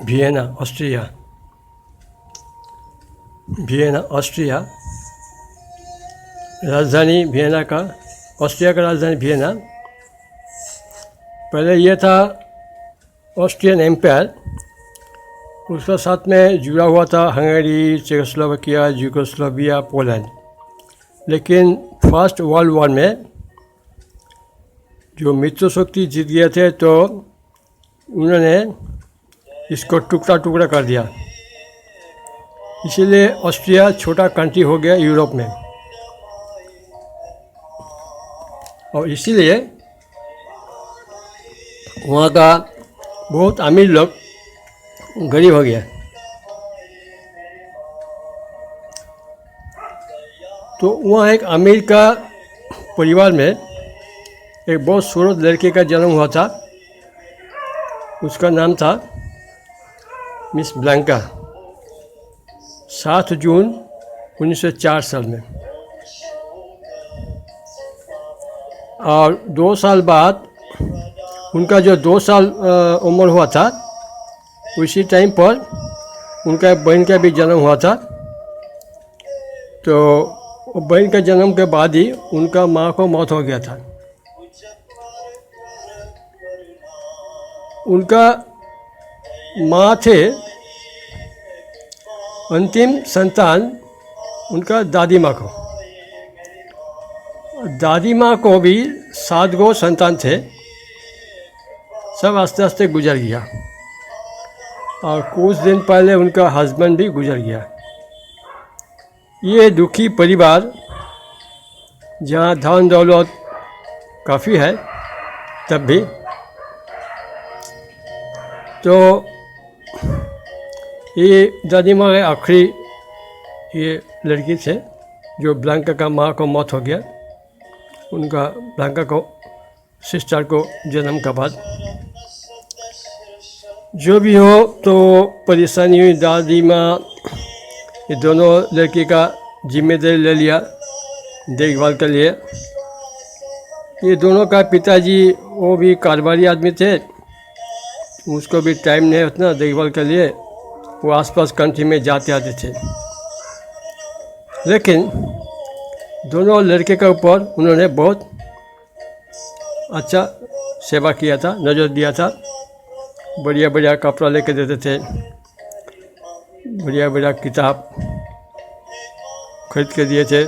Vienna Austria. Vienna Austria, राजधानी Vienna का, Austria का राजधानी वियना। पहले ये था ऑस्ट्रियन एम्पायर, उसका साथ में जुड़ा हुआ था हंगरी, चेकोस्लोवाकिया, यूगोस्लाविया, पोलैंड। लेकिन फर्स्ट वर्ल्ड वॉर में जो मित्र शक्ति जीत गए थे तो उन्होंने इसको टुकड़ा टुकड़ा कर दिया, इसीलिए ऑस्ट्रिया छोटा कंट्री हो गया यूरोप में। और इसीलिए वहाँ का बहुत अमीर लोग गरीब हो गया। तो वहाँ एक अमीर का परिवार में एक बहुत सूरत लड़के का जन्म हुआ था, उसका नाम था मिस ब्लैंका। 7 जून 1904 साल में। और 2 साल बाद उनका जो 2 साल उम्र हुआ था, उसी टाइम पर उनका बहन का भी जन्म हुआ था। तो बहन के जन्म के बाद ही उनका माँ को मौत हो गया था। उनका माँ थे अंतिम संतान उनका दादी माँ को। दादी माँ को भी 7 गो संतान थे, सब आस्ते आस्ते गुजर गया। और कुछ दिन पहले उनका हस्बैंड भी गुजर गया। ये दुखी परिवार जहाँ धन दौलत काफ़ी है तब भी, तो ये दादी माँ के आखिरी ये लड़की थे जो ब्लैंका का माँ को मौत हो गया, उनका ब्लैंका को सिस्टर को जन्म का बाद। जो भी हो तो परेशानी हुई, दादी माँ ये दोनों लड़की का जिम्मेदारी ले लिया देखभाल के लिए। ये दोनों का पिताजी वो भी कारोबारी आदमी थे, उसको भी टाइम नहीं उतना देखभाल के लिए, वो आसपास कंट्री में जाते आते थे। लेकिन दोनों लड़के के ऊपर उन्होंने बहुत अच्छा सेवा किया था, नज़र दिया था। बढ़िया बढ़िया कपड़ा लेके देते थे, बढ़िया बढ़िया किताब खरीद के दिए थे।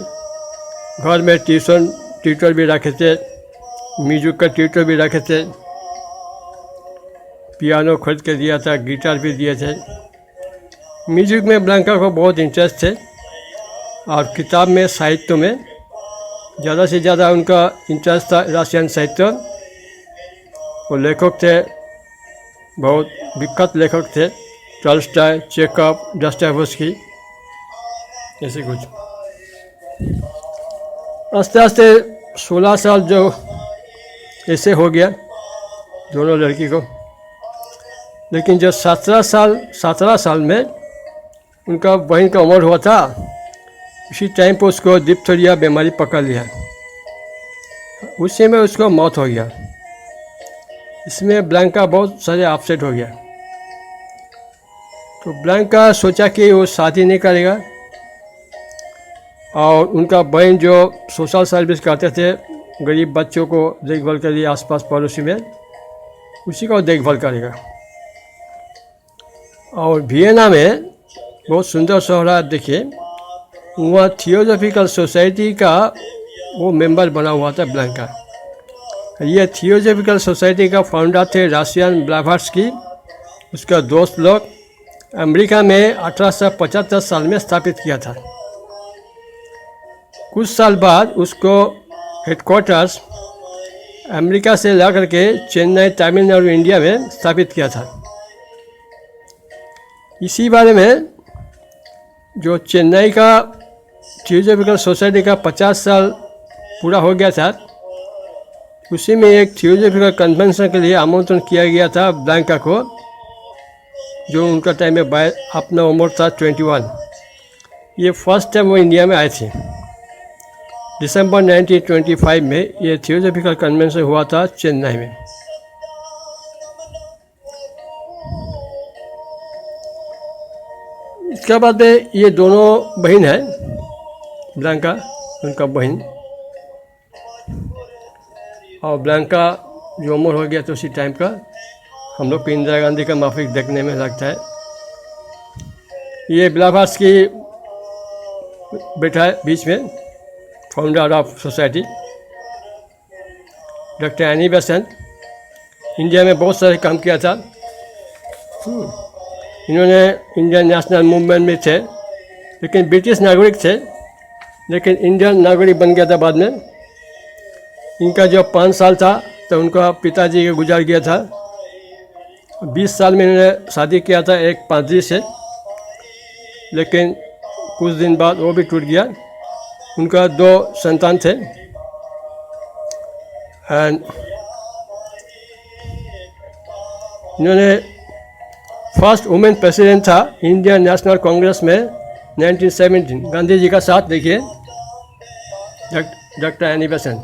घर में ट्यूटर भी रखे थे, म्यूजिक का ट्यूटर भी रखे थे, पियानो खरीद के दिया था, गिटार भी दिए थे। म्यूजिक में ब्लैंका को बहुत इंटरेस्ट थे और किताब में, साहित्य में ज़्यादा से ज़्यादा उनका इंटरेस्ट था। रशियन साहित्य, वो लेखक थे, बहुत विख्यात लेखक थे, टॉल्स्टॉय, चेखव, दोस्तोयेवस्की, ऐसे कुछ। आस्ते आस्ते 16 साल जो ऐसे हो गया दोनों लड़की को। लेकिन जब 17 साल में उनका बहन का उम्र हुआ था, उसी टाइम पर उसको डिप्थीरिया बीमारी पकड़ लिया, उसी में उसको मौत हो गया। इसमें ब्लैंका बहुत सारे अपसेट हो गया। तो ब्लैंका सोचा कि वो शादी नहीं करेगा और उनका बहन जो सोशल सर्विस करते थे गरीब बच्चों को देखभाल के लिए आसपास पड़ोसी में, उसी का देखभाल करेगा। और वियना में बहुत सुंदर शहर है, देखिए वहाँ थियोजॉफिकल सोसाइटी का वो मेंबर बना हुआ था ब्लैंका। ये थियोजॉफिकल सोसाइटी का फाउंडर थे रशियन ब्लाभाट्स्की। उसका दोस्त लोग अमेरिका में 1875 साल में स्थापित किया था। कुछ साल बाद उसको हेडक्वार्टर्स अमेरिका से ला करके चेन्नई, तमिलनाडु, इंडिया में स्थापित किया था। इसी बारे में जो चेन्नई का थियोजॉफिकल सोसाइटी का 50 साल पूरा हो गया था, उसी में एक थियोजॉफिकल कन्वेंशन के लिए आमंत्रण किया गया था ब्लैंका को, जो उनका टाइम में अपना उम्र था 21। ये फर्स्ट टाइम वो इंडिया में आए थे। दिसंबर 1925 में ये थियोजॉफिकल कन्वेंशन हुआ था चेन्नई में। उसके बाद में ये दोनों बहन है, ब्लैंका उनका बहन, और ब्लैंका जो उम्र हो गया तो उसी टाइम का हम लोग को इंदिरा गांधी का माफिक देखने में लगता है। ये ब्लाभार्स की बैठा है बीच में, founder of society. Doctor Annie Besant India में बहुत सारे काम किया था। इन्होंने इंडियन नेशनल मूवमेंट में थे, लेकिन ब्रिटिश नागरिक थे, लेकिन इंडियन नागरिक बन गया था बाद में। इनका जब 5 साल था तो उनका पिताजी गुजर गया था। 20 साल में इन्होंने शादी किया था एक पादरी से, लेकिन कुछ दिन बाद वो भी टूट गया। उनका 2 संतान थे। एंड इन्होंने फर्स्ट वुमेन प्रेसिडेंट था इंडियन नेशनल कांग्रेस में 1917, गांधी जी का साथ देखिए, doctor Annie Besant.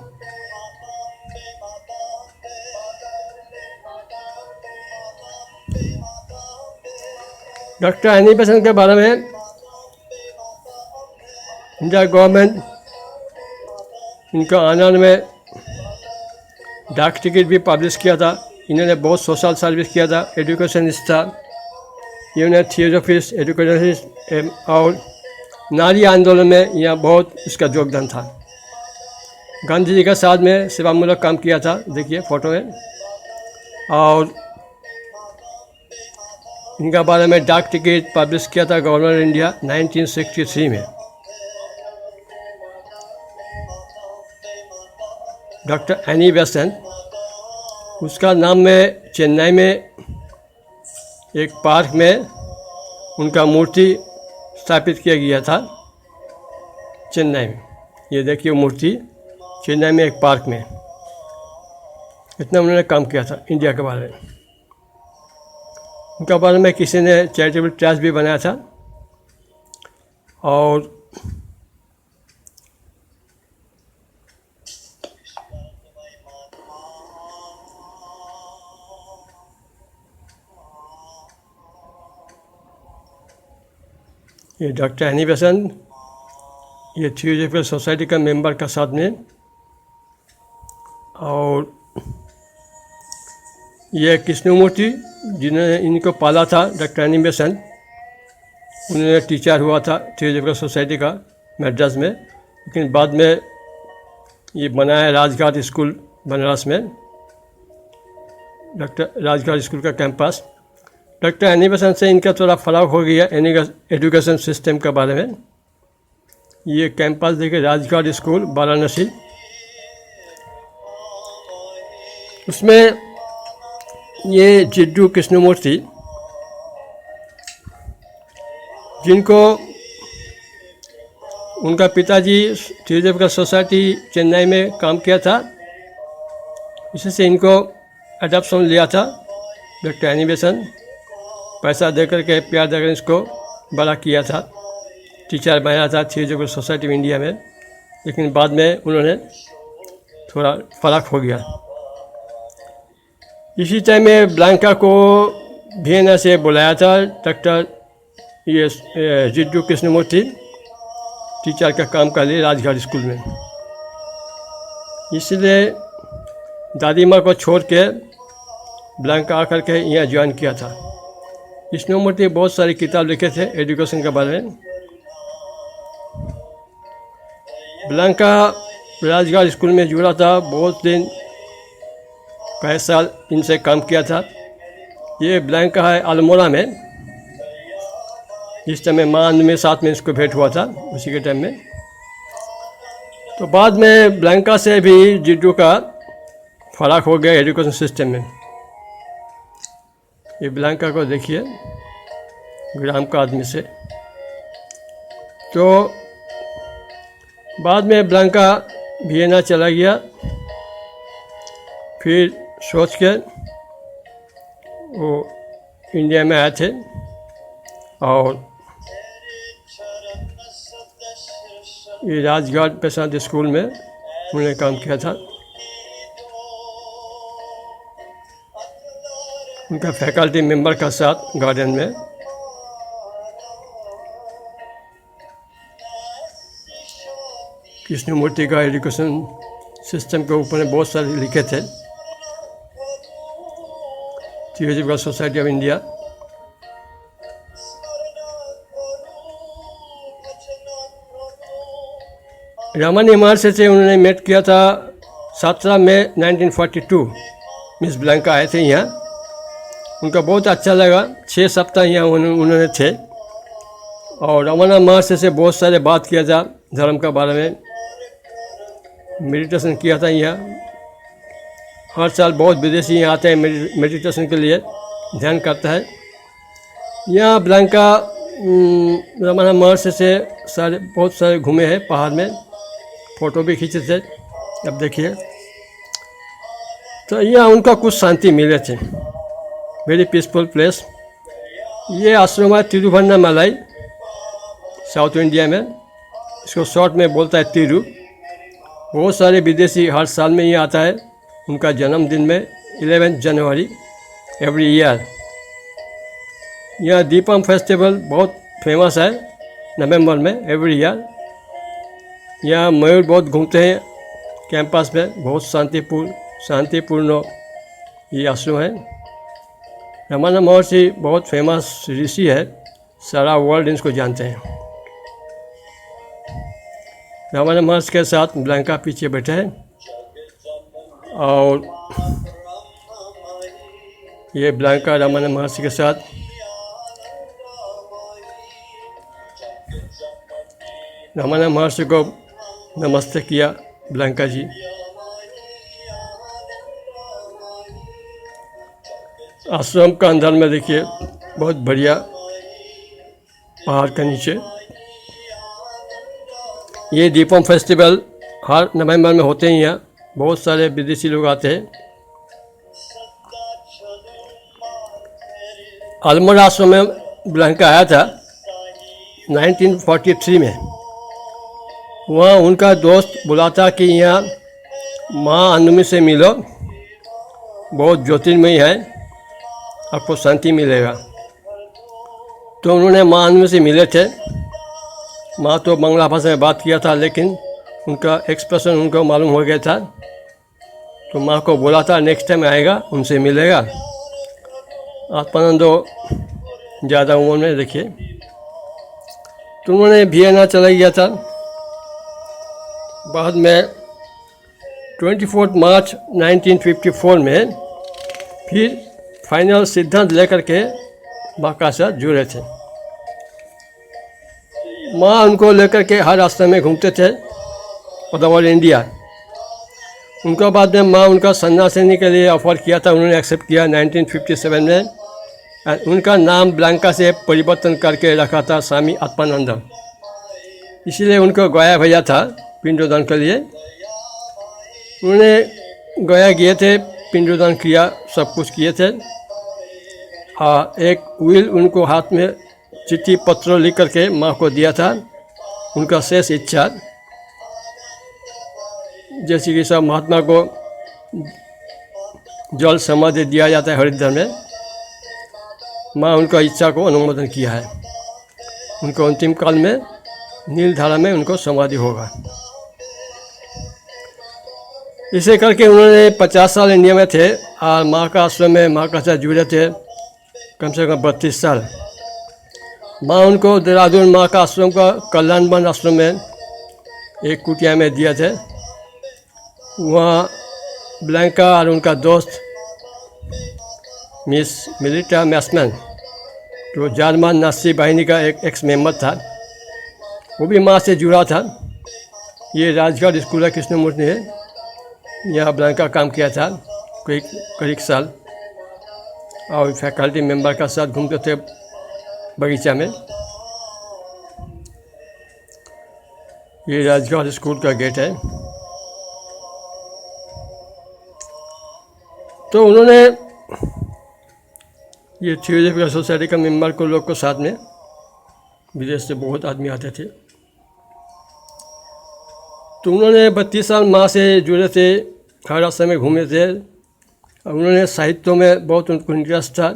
Doctor Annie Besant के बारे में इंडिया गवर्नमेंट इनका आनंद में डाक टिकट भी पब्लिश किया था। इन्होंने बहुत सोशल सर्विस किया था, एजुकेशनिस्ट था, इन्होंने थियोसॉफिस्ट, एजुकेशनिस्ट और नारी आंदोलन में यहाँ बहुत इसका योगदान था। गांधी जी के साथ में सेवामूलक काम किया था, देखिए फोटो में। और इनका बारे में डाक टिकट पब्लिश किया था गवर्नमेंट इंडिया 1963 में। डॉक्टर एनी बेसेंट, उसका नाम में चेन्नई में एक पार्क में उनका मूर्ति स्थापित किया गया था, चेन्नई में। ये देखिए मूर्ति चेन्नई में एक पार्क में। इतना उन्होंने काम किया था इंडिया के बारे में। उनका बारे में किसी ने चैरिटेबल ट्रस्ट भी बनाया था। और ये डॉक्टर एनी बेसेंट, ये थियोसॉफिकल सोसाइटी का मेंबर का साथ में। और ये कृष्णमूर्ति जिन्होंने इनको पाला था, डॉक्टर एनी बेसेंट, उन्होंने टीचर हुआ था थियोसॉफिकल सोसाइटी का मद्रास में, लेकिन बाद में ये बनाया राजघाट स्कूल बनारस में, डॉक्टर राजघाट स्कूल का कैंपस। डॉक्टर एनी बेसेंट से इनका थोड़ा फर्क हो गया एजुकेशन सिस्टम के बारे में। ये कैंपस देखिए, राजघाट स्कूल वाराणसी, उसमें ये जिड्डू कृष्णमूर्ति, जिनको उनका पिताजी थियोसॉफिकल सोसाइटी चेन्नई में काम किया था, इसी से इनको एडॉप्शन लिया था डॉक्टर एनी बेसेंट। पैसा देकर के, प्यार देकर इसको बड़ा किया था, टीचर बनाया था थियोसॉफिकल सोसाइटी ऑफ इंडिया में। लेकिन बाद में उन्होंने थोड़ा फर्क हो गया। इसी टाइम में ब्लैंका को वियना से बुलाया था डॉक्टर ये जिड्डू कृष्णमूर्ति, टीचर का काम कर लिए राजघाट स्कूल में। इसलिए दादी माँ को छोड़ के ब्लैंका आकर के यहाँ ज्वाइन किया था। कृष्णमूर्ति बहुत सारी किताब लिखे थे एजुकेशन के बारे में। ब्लैंका राजघाट स्कूल में जुड़ा था, बहुत दिन, कई साल इनसे काम किया था। ये ब्लैंका है अल्मोड़ा में, जिस टाइम मान में साथ में इसको भेंट हुआ था उसी के टाइम में। तो बाद में ब्लैंका से भी जिड्डू का फर्क हो गया एजुकेशन सिस्टम में। ये ब्लैंका को देखिए, ग्राम का आदमी से। तो बाद में ब्लैंका वियना चला गया, फिर सोच के वो इंडिया में आए थे और ये राजघाट प्रशांत स्कूल में उन्होंने काम किया था। उनका फैकल्टी मेंबर का साथ गार्डन में। कृष्णमूर्ति का एजुकेशन सिस्टम के ऊपर बहुत सारे लिखे थे, theosophical society of India. Ramani महर्षि से उन्होंने मेट किया था 17 मई 1942। मिस ब्लैंका आए थे यहाँ, उनका बहुत अच्छा लगा। 6 सप्ताह यहाँ उन्होंने थे और रमना महर्षि से बहुत सारे बात किया था धर्म के बारे में, मेडिटेशन किया था यहाँ। हर साल बहुत विदेशी यहाँ आते हैं मेडिटेशन के लिए, ध्यान करता है। यहाँ ब्लैंका रमना महर्षि से बहुत सारे घूमे हैं पहाड़ में, फ़ोटो भी खींचे थे। अब देखिए तो यहाँ उनका कुछ शांति मिले थे, वेरी पीसफुल प्लेस। ये आश्रम है तिरुवन्नामलाई, साउथ इंडिया में, इसको शॉर्ट में बोलता है तिरु। बहुत सारे विदेशी हर साल में ये आता है उनका जन्मदिन में 11 जनवरी एवरी ईयर। यहाँ दीपम फेस्टिवल बहुत फेमस है नवंबर में एवरी ईयर। यहाँ मयूर बहुत घूमते हैं कैंपस में, बहुत शांतिपूर्ण ये आश्रम है। रमना महर्षि बहुत फेमस ऋषि है, सारा वर्ल्ड इनको जानते हैं। रमना महर्षि के साथ ब्लैंका पीछे बैठे हैं और ये ब्लैंका रमना महर्षि के साथ रमना महर्षि को नमस्ते किया ब्लैंका जी। आश्रम का अंदर में देखिए बहुत बढ़िया पहाड़ के नीचे। ये दीपम फेस्टिवल हर नवंबर में होते हैं, यहाँ बहुत सारे विदेशी लोग आते हैं। अल्मोड़ा आश्रम में ब्लैंका आया था 1943 में। वहाँ उनका दोस्त बुलाता कि यहाँ माँ अन्नमी से मिलो, बहुत ज्योतिर्मयी है, आपको शांति मिलेगा। तो उन्होंने माँ अन्नमी से मिले थे। माँ तो बांग्ला भाषा में बात किया था, लेकिन उनका एक्सप्रेशन उनको मालूम हो गया था। तो माँ को बोला था नेक्स्ट टाइम आएगा उनसे मिलेगा। आत्मानंदो ज़्यादा उम्र में देखिए। तो उन्होंने वियना चला गया था। बाद में 24 मार्च 1954 में फिर फाइनल सिद्धांत लेकर के माँ का साथ जुड़े थे। माँ उनको लेकर के हर रास्ते में घूमते थे ऑल इंडिया। उनका बाद में माँ उनका सन्यासिनी के लिए ऑफर किया था, उन्होंने एक्सेप्ट किया 1957 में। उनका नाम ब्लैंका से परिवर्तन करके रखा था स्वामी आत्मानंद, इसीलिए उनको गया भेजा था पिंडोदान के लिए। उन्होंने गया गए थे, पिंडोदान किया, सब कुछ किए थे। एक विल उनको हाथ में चिट्ठी पत्र लिख करके माँ को दिया था, उनका शेष इच्छा, जैसे कि सब महात्मा को जल समाधि दिया जाता है हरिद्वार में, माँ उनका इच्छा को अनुमोदन किया है। उनको अंतिम काल में नीलधारा में उनको समाधि होगा। इसे करके उन्होंने 50 साल इंडिया में थे और माँ का आश्रम में माँ का साथ जुड़े थे कम से कम 32 साल। माँ उनको देहरादून माँ का आश्रम का कल्याणवन आश्रम में एक कुटिया में दिया थे। वहाँ ब्लैंका और उनका दोस्त मिस मिलिटा मैसमैन, जो जर्मन नाज़ी बाहिनी का एक एक्स मेंबर था, वो भी माँ से जुड़ा था। ये राजगढ़ स्कूल है कृष्णमूर्ति है, यहाँ ब्लैंका काम किया था कई साल और फैकल्टी मेंबर का साथ घूमते थे बगीचा में। ये राजगढ़ स्कूल का गेट है। तो उन्होंने ये थियोसॉफिकल सोसाइटी का मेंबर को लोग को साथ में, विदेश से बहुत आदमी आते थे। तो उन्होंने 32 साल माँ से जुड़े थे, हर रास्ते में घूमे थे। उन्होंने साहित्य में बहुत उनको इंटरेस्ट था,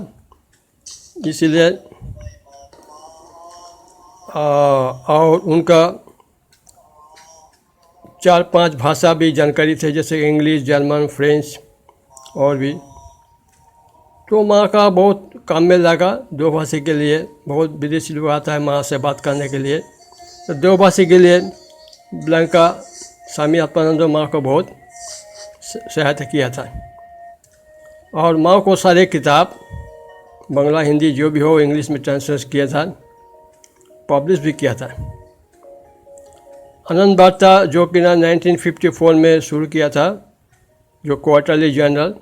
इसीलिए और उनका 4-5 भाषा भी जानकारी थे, जैसे इंग्लिश, जर्मन, फ्रेंच और भी। तो माँ का बहुत काम में लगा। 2 भाषा के लिए बहुत विदेशी लोग आता है माँ से बात करने के लिए। तो 2 भाषा के लिए ब्लैंका स्वामी आत्मानंद माँ को बहुत सहायता किया था। और माँ को सारे किताब बांग्ला, हिंदी जो भी हो इंग्लिश में ट्रांसलेट किया था, पब्लिश भी किया था। आनंद वार्ता जो कि 1954 में शुरू किया था, जो क्वार्टरली जर्नल,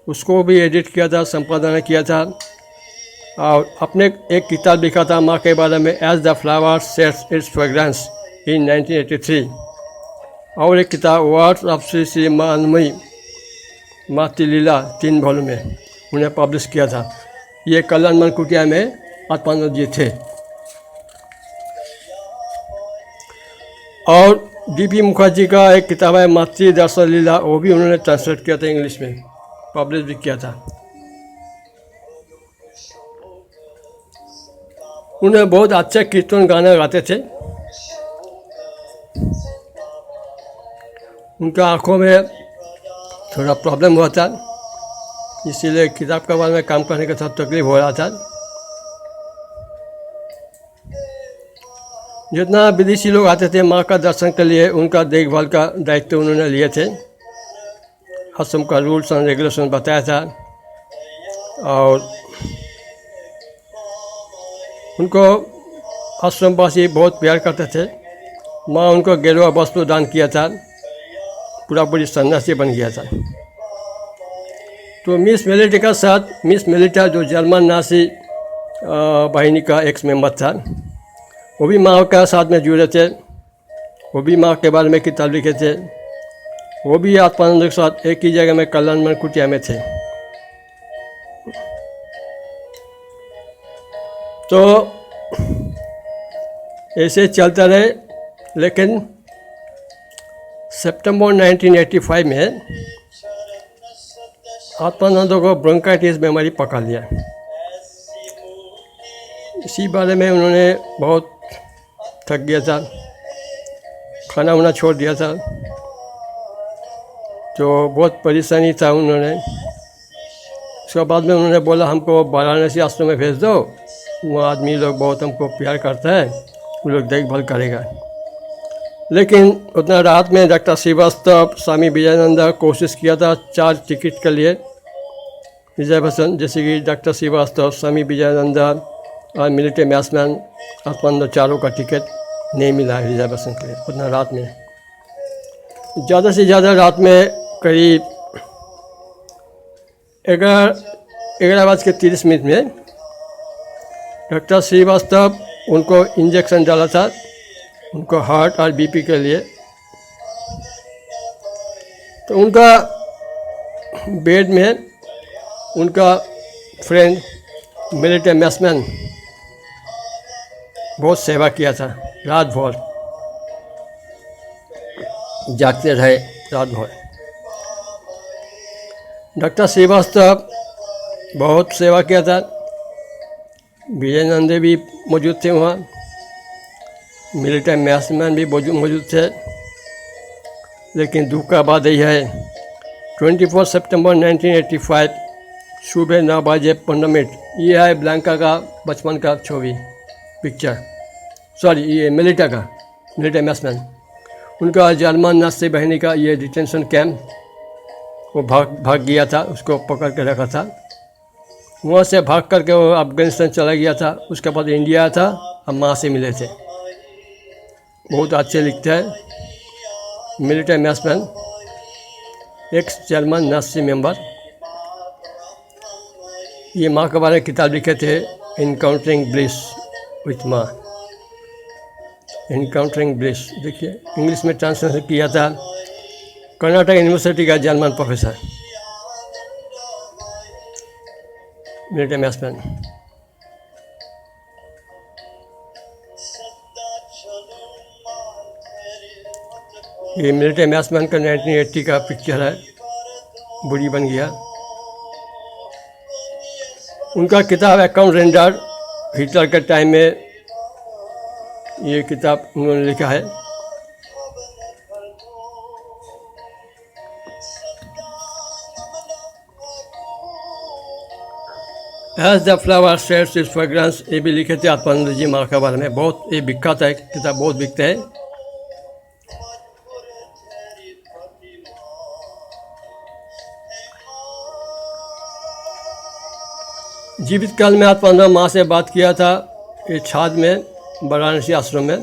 उसको भी एडिट किया था, संपादन किया था। और अपने एक किताब लिखा था माँ के बारे में, as the flower sets its fragrance in 1983। और एक किताब वर्ड्स ऑफ श्री श्री माँ अनमयी मातृ लीला 3 वॉल्यूम में उन्हें पब्लिश किया था। ये कल्याण मन कुटिया में आत्मानंद जी थे। और डीपी मुखर्जी का एक किताब है मातृ दर्शन लीला, वो भी उन्होंने ट्रांसलेट किया था, इंग्लिश में पब्लिश भी किया था। उन्हें बहुत अच्छा कीर्तन गाना गाते थे। उनका आँखों में थोड़ा प्रॉब्लम हुआ था, इसीलिए किताब के बारे में काम करने का थोड़ा तकलीफ हो रहा था। जितना विदेशी लोग आते थे माँ का दर्शन के लिए, उनका देखभाल का दायित्व उन्होंने लिए थे। आश्रम का रूल्स एंड रेगुलेशन बताया था। और उनको आश्रमवासी बहुत प्यार करते थे। माँ उनको गेरुआ वस्त्र दान किया था, पूरी सन्यासी बन गया था। तो मिस मेलिटा का साथ, मिस मेलिटा जो जर्मन नासी वाहिनी का एक्स मेंबर था, वो भी माँ का साथ में जुड़े थे। वो भी माँ के बारे में किताब लिखे थे। वो भी आत्मानंद के साथ एक ही जगह में कल्याण मन कुटिया में थे। तो ऐसे चलता रहे, लेकिन सितंबर 1985 में आत्मानंद को ब्रोंकाइटिस बीमारी पकड़ लिया। इसी बारे में उन्होंने बहुत थक गया था, खाना वाना छोड़ दिया था, तो बहुत परेशानी था उन्होंने। उसके बाद में उन्होंने बोला हमको वाराणसी आश्रम में भेज दो, वो आदमी लोग बहुत हमको प्यार करता है, वो लोग देखभाल करेगा। लेकिन उतना रात में डॉक्टर श्रीवास्तव, स्वामी विजयानंद कोशिश किया था 4 टिकट के लिए रिजर्वेशन, जैसे कि डॉक्टर श्रीवास्तव, स्वामी विजयानंद और मिलिट्री मैसमैन, आत्मानंद, चारों का टिकट नहीं मिला रिजर्वेशन के लिए उतना रात में। ज़्यादा से ज़्यादा रात में करीब 11:30 में डॉक्टर श्रीवास्तव उनको इंजेक्शन डाला था, उनको हार्ट और बीपी के लिए। तो उनका बेड में उनका फ्रेंड मिलिट्री मैसमैन बहुत सेवा किया था, रात भर जागते रहे, रात भर। डॉक्टर श्रीवास्तव बहुत सेवा किया था। विजयानंद भी मौजूद थे वहाँ, मिलिट्री मैसमैन भी मौजूद थे। लेकिन दुख का बात यही है, 24 सितंबर 1985 सुबह 9:15, ये है ब्लैंका का बचपन का छवि पिक्चर, सॉरी ये मिलिटा का, मिलिट्री मैसमैन। उनका जर्मन नासी बहनी का ये डिटेंशन कैंप, वो भाग गया था, उसको पकड़ के रखा था। वहाँ से भाग करके वो अफगानिस्तान चला गया था। उसके बाद इंडिया आया था, हम माँ से मिले थे। बहुत अच्छे लिखते हैं, मिलिट्री मैसमैन, एक्स जर्मन नासी मेंबर। ये माँ के बारे में किताब लिखे थे, इनकाउंटरिंग ब्लिस विथ माँ, इनकाउंटरिंग ब्लिस। देखिए इंग्लिश में ट्रांसलेशन किया था कर्नाटक यूनिवर्सिटी का जर्मन प्रोफेसर मिलिट्री मैसमैन। ये मिलिट्री मैसमैन का 1980 का पिक्चर है, बुरी बन गया। उनका किताब अकाउंट रेंडर, हिटलर के टाइम में ये किताब उन्होंने लिखा है। As the flower shares its fragrance, ये भी लिखे थे आत्मानंद जी माँ के बारे में। बहुत ये विख्यात है, किताब बहुत बिकते हैं। जीवित काल में आत्मानंद माँ से बात किया था, ये छाद में वाराणसी आश्रम में।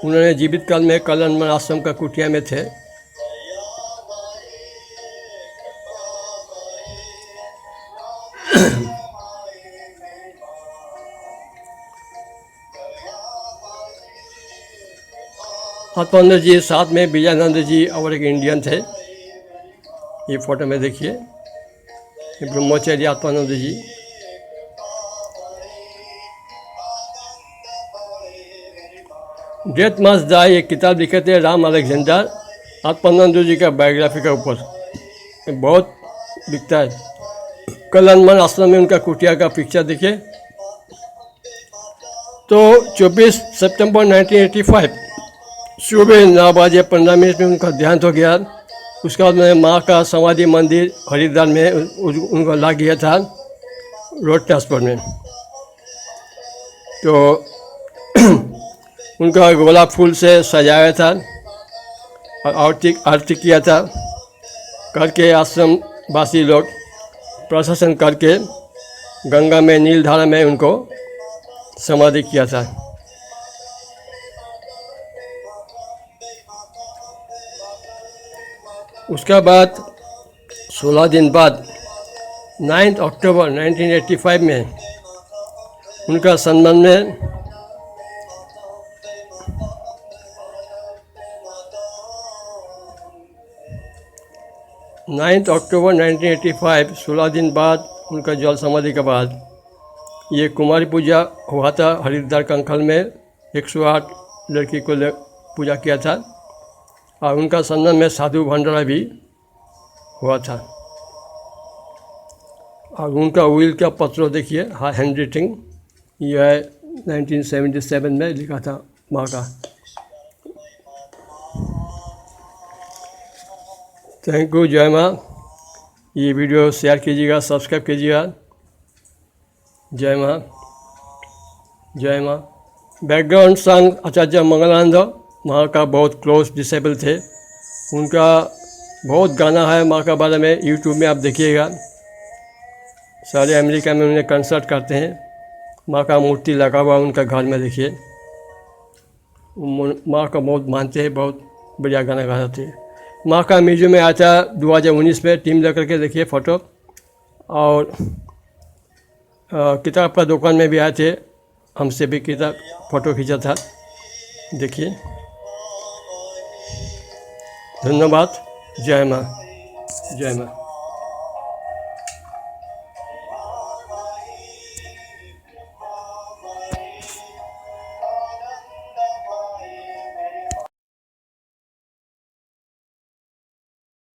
उन्होंने जीवित काल में कल्याण आश्रम का कुटिया में थे। आत्मानंद जी साथ में विजयानंद जी और एक इंडियन थे। ये फोटो में देखिए, ये ब्रह्मचारी आत्मानंद जी। डेथ मस्ट डाई एक किताब लिखे थे राम अलेक्जेंडर, आत्मानंद जी का बायोग्राफी के ऊपर, बहुत बिकता है। कल्याण आश्रम में उनका कुटिया का पिक्चर देखिए। तो 24 सितंबर 1985 सुबह 9:15 में उनका देहांत हो गया। उसके बाद मैंने माँ का समाधि मंदिर हरिद्वार में उनको ला गया था, रोड ट्रांसपोर्ट में। तो उनका गुलाब फूल से सजाया था और आरती किया था करके आश्रम वासी लोग प्रशासन करके गंगा में नीलधारा में उनको समाधि किया था। उसके बाद 16 दिन बाद 9 अक्टूबर 1985 में उनका सम्मान में 9 अक्टूबर 1985 16 दिन बाद उनका जल समाधि के बाद ये कुमारी पूजा हुआ था हरिद्वार कंखल में। 108 लड़की को पूजा किया था और उनका सम्मान में साधु भंडारा भी हुआ था। और उनका विल का पत्र देखिए, हैंड राइटिंग, यह है 1977 में लिखा था माँ का। थैंक यू, जय माँ। ये वीडियो शेयर कीजिएगा, सब्सक्राइब कीजिएगा। जय माँ, जय माँ। बैकग्राउंड सॉन्ग आचार्य मंगलानंद माँ का बहुत क्लोज डिसेबल थे। उनका बहुत गाना है माँ का बारे में, यूट्यूब में आप देखिएगा। सारे अमेरिका में उन्हें कंसर्ट करते हैं। माँ का मूर्ति लगा हुआ उनका घर में, देखिए। माँ का बहुत मानते हैं, बहुत बढ़िया गाना गाते हैं। माँ का म्यूजियम में आया था 2019 में, टीम लेकर के देखिए फ़ोटो। और किताब का दुकान में भी आए थे, हमसे भी किताब फ़ोटो खींचा था, देखिए। धन्यवाद। जय माँ, जय माँ।